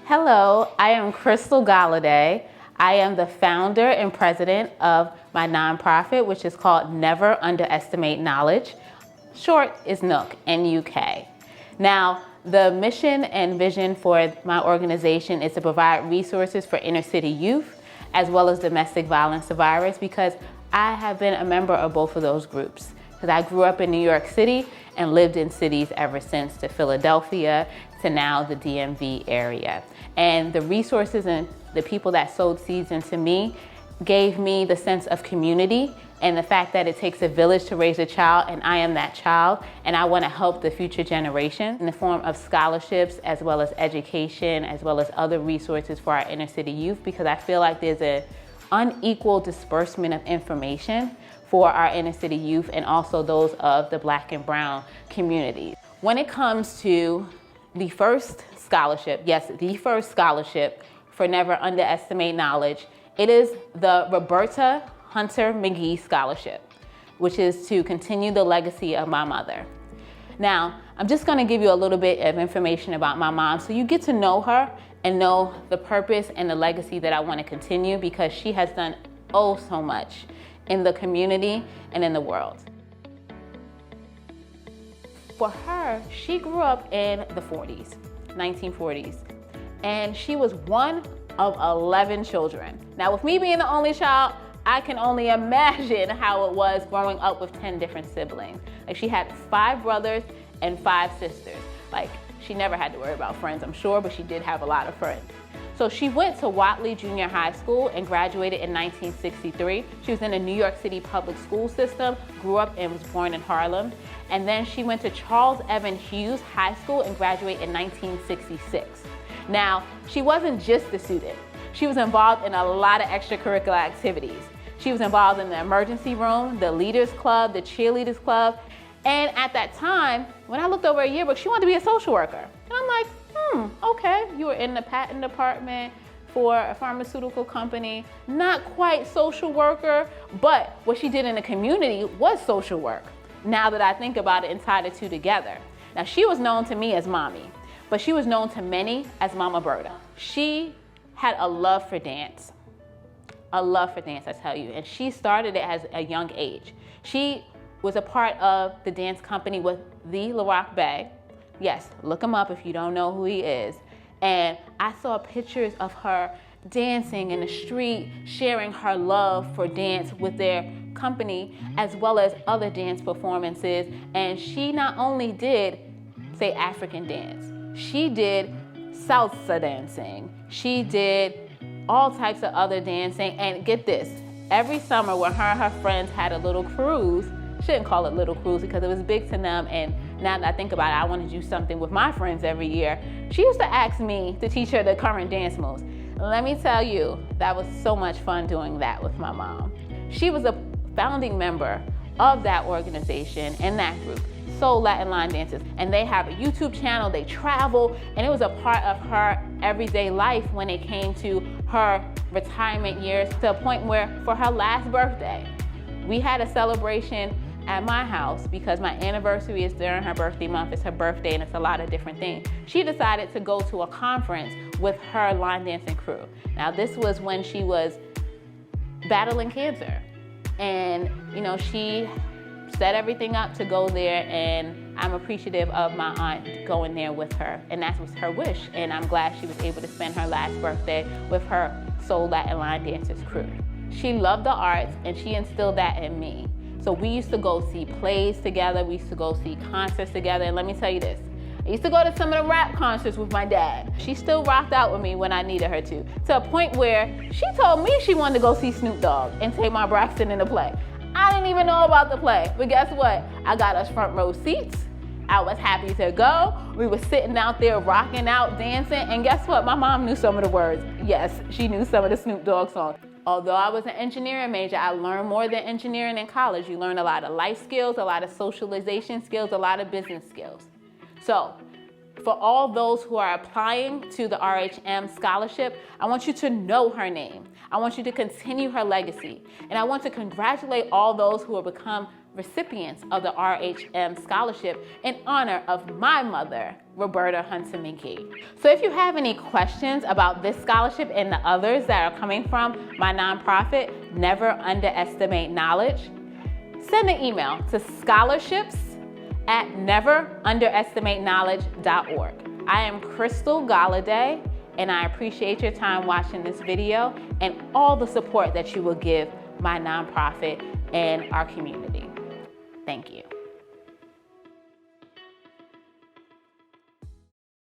Hello, I am Crystal Galladay. I am the founder and president of my nonprofit, which is called Never Underestimate Knowledge. Short is NUK, N-U-K. Now, the mission and vision for my organization is to provide resources for inner city youth as well as domestic violence survivors, because I have been a member of both of those groups. Because I grew up in New York City and lived in cities ever since, to Philadelphia, to now the DMV area. And the resources and the people that sowed seeds into me gave me the sense of community and the fact that it takes a village to raise a child, and I am that child, and I want to help the future generation in the form of scholarships as well as education as well as other resources for our inner city youth, because I feel like there's an unequal disbursement of information for our inner city youth and also those of the Black and Brown communities. When it comes to the first scholarship, yes, the first scholarship for Never Underestimate Knowledge, it is the Roberta Hunter McGee Scholarship, which is to continue the legacy of my mother. Now, I'm just gonna give you a little bit of information about my mom so you get to know her and know the purpose and the legacy that I wanna continue, because she has done oh so much in the community and in the world. For her, she grew up in the 40s, 1940s, and she was one of 11 children. Now, with me being the only child, I can only imagine how it was growing up with 10 different siblings. Like, she had 5 brothers and 5 sisters. Like, she never had to worry about friends, I'm sure, but she did have a lot of friends. So she went to Watley Junior High School and graduated in 1963. She was in the New York City public school system, grew up and was born in Harlem. And then she went to Charles Evan Hughes High School and graduated in 1966. Now, she wasn't just a student. She was involved in a lot of extracurricular activities. She was involved in the emergency room, the leaders club, the cheerleaders club. And at that time, when I looked over a yearbook, she wanted to be a social worker. And I'm like, okay, you were in the patent department for a pharmaceutical company, not quite social worker, but what she did in the community was social work. Now that I think about it and tie the two together. Now, she was known to me as Mommy, but she was known to many as Mama Berta. She had a love for dance. A love for dance, I tell you. And she started it at a young age. She was a part of the dance company with the LaRock Bay. Yes, look him up if you don't know who he is. And I saw pictures of her dancing in the street, sharing her love for dance with their company, as well as other dance performances. And she not only did, say, African dance, she did salsa dancing. She did all types of other dancing. And get this, every summer when her and her friends had a little cruise, shouldn't call it little cruise because it was big to them, and now that I think about it, I want to do something with my friends every year. She used to ask me to teach her the current dance moves. Let me tell you, that was so much fun doing that with my mom. She was a founding member of that organization and that group, Soul Latin Line Dancers, and they have a YouTube channel, they travel, and it was a part of her everyday life when it came to her retirement years, to a point where for her last birthday, we had a celebration at my house because my anniversary is during her birthday month. It's her birthday and it's a lot of different things. She decided to go to a conference with her line dancing crew. Now, this was when she was battling cancer. And, you know, she set everything up to go there, and I'm appreciative of my aunt going there with her. And that was her wish. And I'm glad she was able to spend her last birthday with her Soul Latin Line Dancers crew. She loved the arts, and she instilled that in me. So we used to go see plays together, we used to go see concerts together, and let me tell you this, I used to go to some of the rap concerts with my dad. She still rocked out with me when I needed her to a point where she told me she wanted to go see Snoop Dogg and Tamar Braxton in the play. I didn't even know about the play, but guess what? I got us front row seats. I was happy to go. We were sitting out there rocking out, dancing, and guess what? My mom knew some of the words. Yes, she knew some of the Snoop Dogg songs. Although I was an engineering major, I learned more than engineering in college. You learn a lot of life skills, a lot of socialization skills, a lot of business skills. So for all those who are applying to the RHM scholarship, I want you to know her name. I want you to continue her legacy. And I want to congratulate all those who have become recipients of the RHM Scholarship in honor of my mother, Roberta Hunter McGee. So if you have any questions about this scholarship and the others that are coming from my nonprofit, Never Underestimate Knowledge, send an email to scholarships@neverunderestimateknowledge.org. I am Crystal Galladay, and I appreciate your time watching this video and all the support that you will give my nonprofit and our community. Thank you.